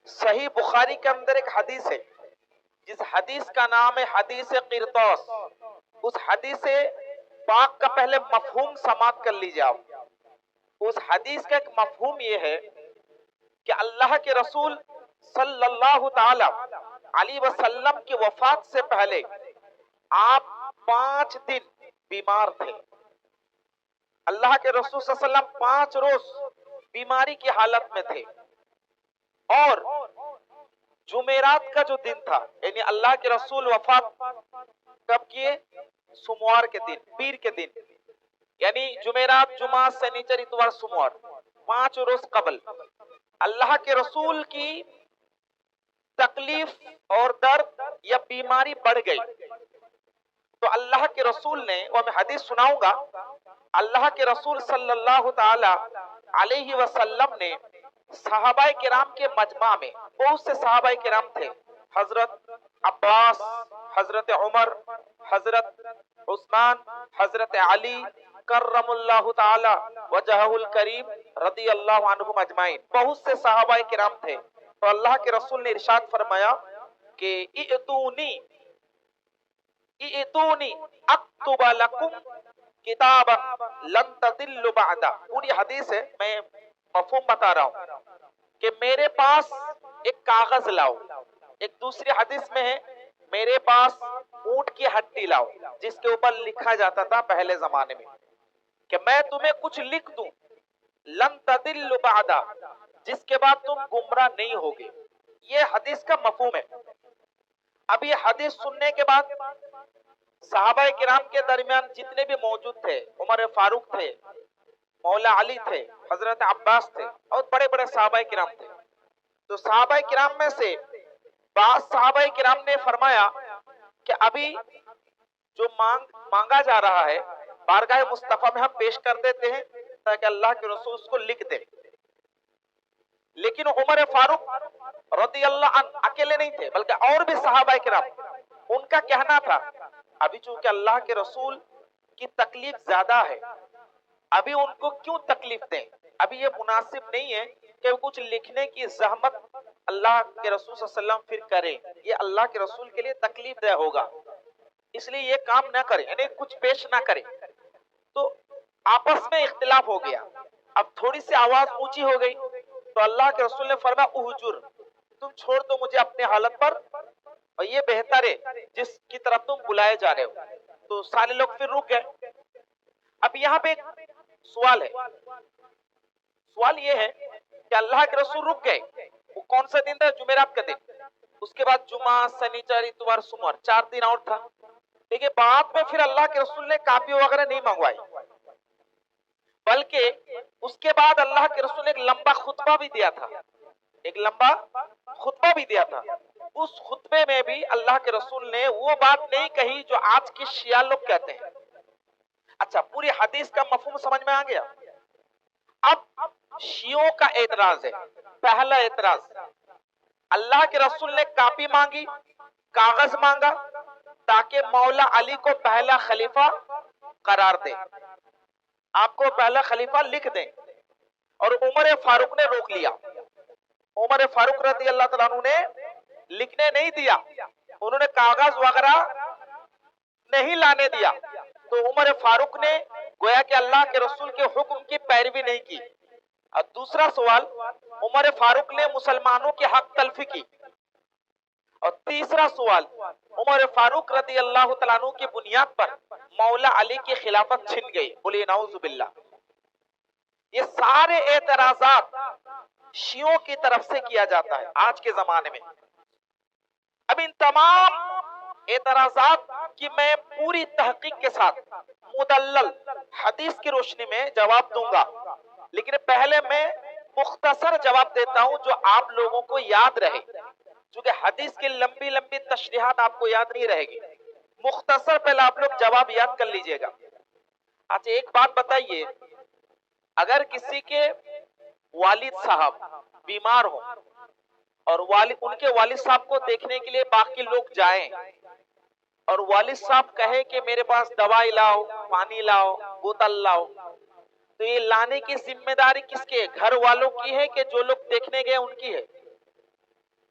صحیح بخاری کے اندر ایک حدیث ہے، جس حدیث کا نام ہے حدیث قرطوس. اس حدیث پاک کا پہلے مفہوم سماعت کر لیجئے آپ. اس حدیث کا ایک مفہوم یہ ہے کہ اللہ کے رسول صلی اللہ تعالی علیہ وسلم کی وفات سے پہلے آپ 5 دن بیمار تھے. اللہ کے رسول صلی اللہ علیہ وسلم 5 روز بیماری کی حالت میں تھے، اور جمعرات کا جو دن تھا، یعنی اللہ کے رسول وفات کب کیے؟ سوموار کے دن، پیر کے دن، یعنی جمعرات، جمعہ، سنیچر، اتوار، سوموار، 5 روز قبل اللہ کے رسول کی تکلیف اور درد یا بیماری بڑھ گئی. تو اللہ کے رسول نے، اور میں حدیث سناؤں گا، اللہ کے رسول صلی اللہ تعالی علیہ وسلم نے صحابہ کرام کے مجمع میں، بہت سے صحابہ کرام تھے، حضرت عباس، حضرت عمر، حضرت عثمان، حضرت علی کرم اللہ تعالی وجہہ الکریم رضی اللہ عنہم اجمعین، بہت سے صحابہ کرام تھے. تو اللہ کے رسول نے ارشاد فرمایا کہ ائتونی اکتب لکم کتابا لن تضلوا بعدا. پوری حدیث ہے، میں مفہوم بتا رہا ہوں کہ میرے پاس ایک کاغذ لاؤ. ایک دوسری حدیث میں ہے میرے پاس اونٹ کی ہڈی لاؤ، جس کے اوپر لکھا جاتا تھا پہلے زمانے میں کہ میں تمہیں کچھ لکھ دوں، لن تضلوا بعدا، جس کے بعد تم گمراہ نہیں ہوگے. یہ حدیث کا مفہوم ہے. اب یہ حدیث سننے کے بعد صحابہ کرام کے درمیان جتنے بھی موجود تھے، عمر فاروق تھے، مولا علی تھے، حضرت عباس تھے، اور بڑے بڑے صحابہ کرام تھے. تو صحابہ کرام میں سے بعض صحابہ کرام نے فرمایا کہ ابھی جو مانگا جا رہا ہے بارگاہ مصطفیٰ میں ہم پیش کر دیتے ہیں تاکہ اللہ کے رسول اس کو لکھ دیں. لیکن عمر فاروق رضی اللہ عنہ اکیلے نہیں تھے، بلکہ اور بھی صحابہ کرام، ان کا کہنا تھا ابھی چونکہ اللہ کے رسول کی تکلیف زیادہ ہے، ابھی ان کو کیوں تکلیف دیں؟ ابھی یہ مناسب نہیں ہے کہ وہ کچھ لکھنے کی زحمت اللہ کے رسول صلی اللہ علیہ وسلم پھر کرے، یہ اللہ کے رسول کے لیے تکلیف دہ ہوگا، اس لیے یہ کام نہ کرے، یعنی کچھ پیش نہ کرے. تو آپس میں اختلاف ہو گیا. اب تھوڑی سی آواز اونچی ہو گئی تو اللہ کے رسول نے فرمایا اہجر، تم چھوڑ دو مجھے اپنے حالت پر، اور یہ بہتر ہے جس کی طرف تم بلائے جا رہے ہو. تو سارے لوگ پھر رک گئے. اب یہاں پہ ایک سوال ہے. سوال یہ ہے کہ اللہ کے رسول رک گئے. وہ کون سا دن تھا؟ جمعرات کا دن. اس کے بعد جمعہ، سنیچر، اتوار، سوموار، 4 دن اور تھا. دیکھیں بعد میں پھر اللہ کے رسول نے کاپی وغیرہ نہیں منگوائی، بلکہ اس کے بعد اللہ کے رسول نے ایک لمبا خطبہ بھی دیا تھا. ایک لمبا خطبہ بھی دیا تھا. اس خطبے میں بھی اللہ کے رسول نے وہ بات نہیں کہی جو آج کے شیعہ لوگ کہتے ہیں. اچھا، پوری حدیث کا مفہوم سمجھ میں آ گیا. اب شیعوں کا اعتراض ہے. پہلا اعتراض، اللہ کے رسول نے کاپی مانگی، کاغذ مانگا تاکہ مولا علی کو پہلا خلیفہ قرار دے، آپ کو پہلا خلیفہ لکھ دیں، اور عمر فاروق نے روک لیا. عمر فاروق رضی اللہ تعالیٰ عنہ نے لکھنے نہیں دیا، انہوں نے کاغذ وغیرہ نہیں لانے دیا. تو عمر فاروق نے گویا کہ اللہ کے رسول کے حکم کی پیروی نہیں کی. اور دوسرا سوال، عمر فاروق نے مسلمانوں کی حق تلفی کی. اور تیسرا سوال، عمر فاروق رضی اللہ تعالیٰ عنہ کی بنیاد پر مولا علی کی خلافت چھن گئی. بولیے نعوذ باللہ. یہ سارے اعتراضات شیعوں کی طرف سے کیا جاتا ہے آج کے زمانے میں. اب ان تمام اعتراضات کی میں پوری تحقیق کے ساتھ مدلل حدیث کی روشنی میں جواب دوں گا، لیکن پہلے میں مختصر جواب دیتا ہوں جو آپ لوگوں کو یاد رہے، چونکہ حدیث کی لمبی لمبی تشریحات آپ کو یاد نہیں رہے گی. مختصر پہلے آپ لوگ جواب یاد کر لیجئے گا. اچھا ایک بات بتائیے، اگر کسی کے والد صاحب بیمار ہوں اور ان کے والد صاحب کو دیکھنے کے لیے باقی لوگ جائیں، اور والد صاحب کہے کہ میرے پاس دوائی لاؤ، پانی لاؤ، بوتل لاؤ، تو یہ لانے کی ذمہ داری کس کی ہے؟ گھر والوں کی ہے کہ جو لوگ دیکھنے گئے ان کی ہے؟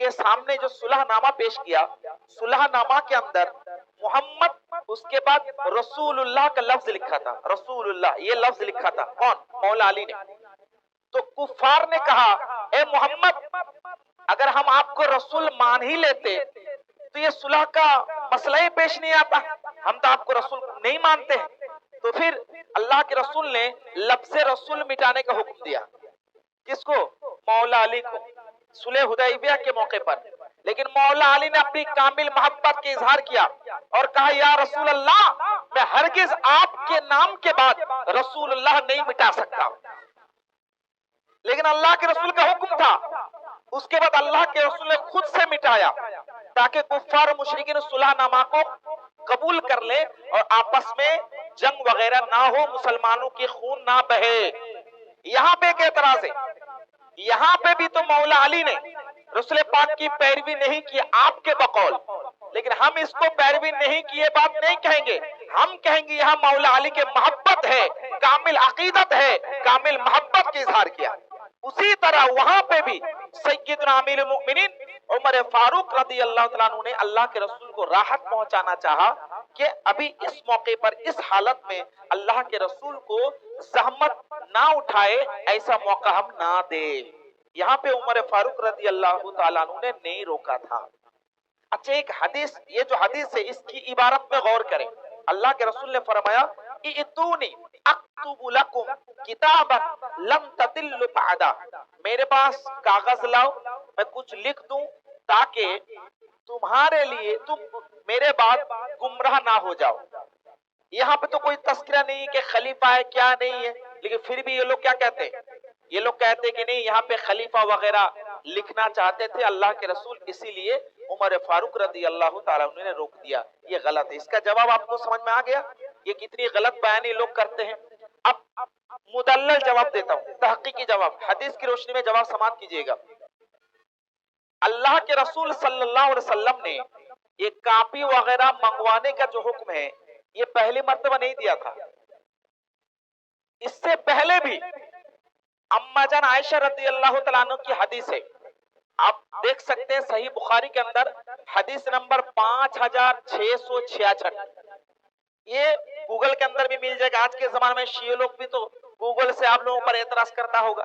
کے سامنے جو صلح نامہ پیش کیا، صلح نامہ کے اندر محمد اس کے بعد رسول اللہ کا لفظ لکھا تھا، رسول اللہ یہ لفظ لکھا تھا، کون؟ مولا علی نے۔ تو کفار نے کہا اے محمد اگر ہم آپ کو رسول مان ہی لیتے تو یہ صلح کا مسئلہ ہی پیش نہیں آتا، ہم تو آپ کو رسول نہیں مانتے ہیں۔ تو پھر اللہ کے رسول نے لفظ رسول مٹانے کا حکم دیا، کس کو؟ مولا علی کو، صلح حدیبیہ کے موقع پر۔ لیکن مولا علی نے اپنی کامل محبت کے اظہار کیا اور کہا یا رسول اللہ میں ہرگز آپ کے نام کے بعد رسول اللہ نہیں مٹا سکتا۔ لیکن اللہ کے رسول کا حکم تھا، اس کے بعد اللہ کے رسول نے خود سے مٹایا تاکہ کفار و مشرکین صلح نامہ کو قبول کر لیں اور آپس میں جنگ وغیرہ نہ ہو، مسلمانوں کی خون نہ بہے۔ یہاں پہ ایک اعتراض ہے، یہاں پہ بھی تو مولا علی نے رسول پاک کی پیروی نہیں کی آپ کے بقول، لیکن ہم اس کو پیروی نہیں کیے بات نہیں کہیں گے، ہم کہیں گے یہاں مولا علی کے محبت ہے، کامل عقیدت ہے، کامل محبت کے اظہار کیا۔ اسی طرح وہاں پہ بھی سیدنا امیر المؤمنین عمر فاروق رضی اللہ تعالیٰ عنہ نے اللہ کے رسول کو راحت پہنچانا چاہا کہ ابھی اس موقع پر اس حالت میں اللہ کے رسول کو زحمت نہ اٹھائے، ایسا موقع ہم نہ دے۔ یہاں پہ عمر فاروق رضی اللہ تعالیٰ عنہ نے نہیں روکا تھا۔ اچھا ایک حدیث، یہ جو حدیث ہے اس کی عبارت میں غور کریں۔ اللہ کے رسول نے فرمایا ائتونی اکتب لکم کتابا لن تضلوا بعدا، میرے پاس کاغذ لاؤ میں کچھ لکھ دوں تاکہ تمہارے لیے تم میرے بعد گمراہ نہ ہو جاؤ۔ یہاں پہ تو کوئی تذکرہ نہیں کہ خلیفہ ہے کیا نہیں ہے، لیکن پھر بھی یہ لوگ کیا کہتے ہیں؟ یہ لوگ کہتے کہ نہیں یہاں پہ خلیفہ وغیرہ لکھنا چاہتے تھے اللہ کے رسول، اسی لیے عمر فاروق رضی اللہ تعالیٰ عنہ نے روک دیا۔ یہ غلط ہے۔ اس کا جواب آپ کو سمجھ میں آ گیا؟ یہ کتنی غلط بیانی لوگ کرتے ہیں۔ اب مدلل جواب دیتا ہوں، تحقیقی جواب، حدیث کی روشنی میں جواب سماعت کیجئے گا۔ اللہ کے رسول صلی اللہ علیہ وسلم نے یہ کاپی وغیرہ منگوانے کا جو حکم ہے یہ پہلی مرتبہ نہیں دیا تھا، اس سے پہلے بھی اما جان عائشہ رضی اللہ تعالیٰ عنہ کی حدیث ہے، آپ دیکھ سکتے ہیں صحیح بخاری کے اندر حدیث نمبر 5666۔ یہ گوگل کے اندر بھی مل جائے گا، آج کے زمانے میں شیعہ لوگ بھی تو گوگل سے آپ لوگوں پر اعتراض کرتا ہوگا۔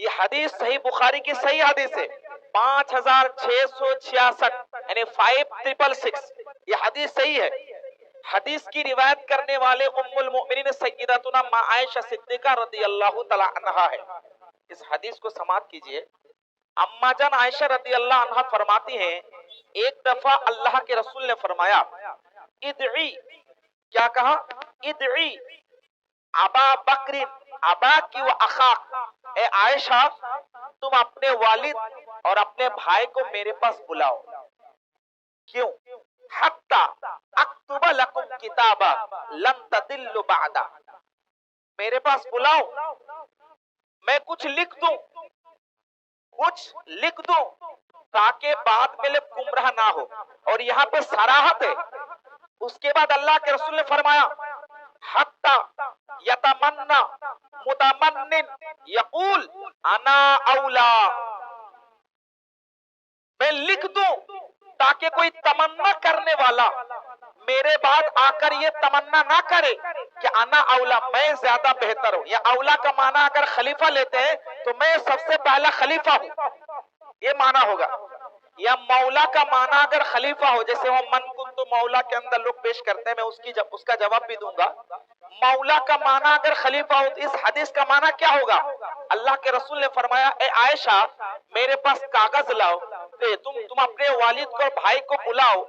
یہ حدیث صحیح بخاری کی صحیح حدیث ہے، 5666 یعنی 5666، یہ حدیث صحیح ہے۔ حدیث کی روایت کرنے والے ام المؤمنین سیدتنا ماں عائشہ صدیقہ رضی اللہ تعالی عنہا ہے۔ اس حدیث کو سماعت کیجئے۔ اما جان عائشہ رضی اللہ عنہا فرماتی ہیں ایک دفعہ اللہ کے رسول نے فرمایا ادعی، کیا کہا؟ ادعی ابا بکر ابا کی و اخاک، اے عائشہ تم اپنے والد اور اپنے بھائی کو میرے پاس بلاؤ۔ کیوں؟ حتی اکتب لکم کتابا لن تضلوا بعدا، میرے پاس بلاؤ میں کچھ لکھ دوں، کچھ لکھ دوں تاکہ بعد میں لوگ گمراہ نہ ہو۔ اور یہاں پہ صراحت ہے۔ اس کے بعد اللہ کے رسول نے فرمایا حتی یتمنى متمنن یقول انا اولا، میں لکھ دوں تاکہ کوئی تمنا کرنے والا میرے بعد آ کر یہ تمنا نہ کرے کہ انا اولا، میں زیادہ بہتر ہوں۔ یا اولا کا معنی اگر خلیفہ لیتے ہیں تو میں سب سے پہلا خلیفہ ہوں، یہ معنی ہوگا۔ یا مولا کا معنی اگر خلیفہ ہو، جیسے وہ من کنت مولا کے اندر لوگ پیش کرتے ہیں، میں اس کا جواب بھی دوں گا۔ مولا کا معنی اگر خلیفہ ہو تو اس حدیث کا معنی کیا ہوگا؟ اللہ کے رسول نے فرمایا اے عائشہ میرے پاس کاغذ لاؤ، تم اپنے والد کو بھائی کو بلاؤ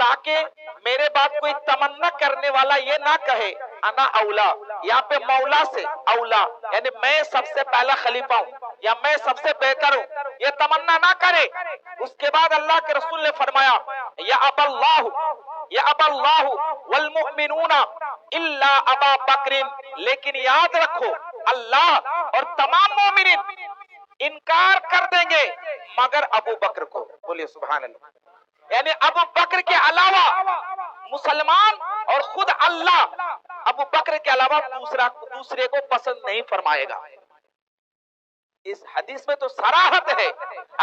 تاکہ میرے بعد کوئی تمنا کرنے والا یہ نہ کہے انا اولا، یہاں پہ مولا سے اولا یعنی میں سب سے پہلا خلیفہ ہوں یا میں سب سے بہتر ہوں، یہ تمنا نہ کرے۔ اس کے بعد اللہ کے رسول نے فرمایا یا ابا اللہ والمؤمنون الا ابا بکر، لیکن یاد رکھو اللہ اور تمام مومنین انکار کر دیں گے مگر ابو بکر کو۔ بولیے سبحان اللہ۔ یعنی ابو بکر کے علاوہ مسلمان اور خود اللہ ابو بکر کے علاوہ دوسرے کو پسند نہیں فرمائے گا۔ اس حدیث میں تو صراحت ہے،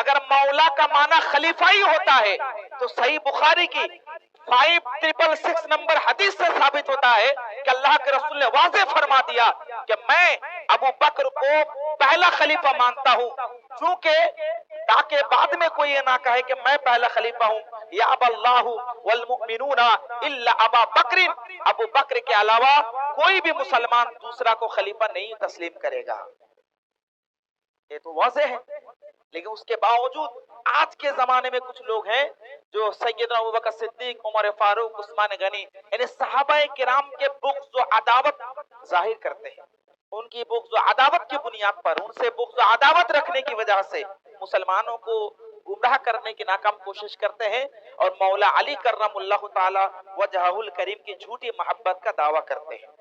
اگر مولا کا معنی خلیفہ ہی ہوتا ہے تو صحیح بخاری کی 5666 نمبر حدیث سے ثابت ہوتا ہے کہ اللہ کے رسول نے واضح فرما دیا کہ میں ابو بکر کو پہلا خلیفہ مانتا ہوں، چونکہ تاکہ بعد میں کوئی یہ نہ کہے کہ میں پہلا خلیفہ ہوں، یا اب اللہ والمؤمنون الا ابا بکر، ابو بکر کے علاوہ کوئی بھی مسلمان دوسرا کو خلیفہ نہیں تسلیم کرے گا۔ یہ تو واضح ہے، لیکن اس کے باوجود آج کے زمانے میں کچھ لوگ ہیں جو سیدنا ابوبکر صدیق، عمر فاروق، عثمان غنی یعنی صحابہ کرام کے بغض و عداوت ظاہر کرتے ہیں، ان کی بغض و عداوت کی بنیاد پر، ان سے بغض و عداوت رکھنے کی وجہ سے مسلمانوں کو گمراہ کرنے کی ناکام کوشش کرتے ہیں اور مولا علی کرم اللہ تعالی وجہہ الکریم کی جھوٹی محبت کا دعویٰ کرتے ہیں۔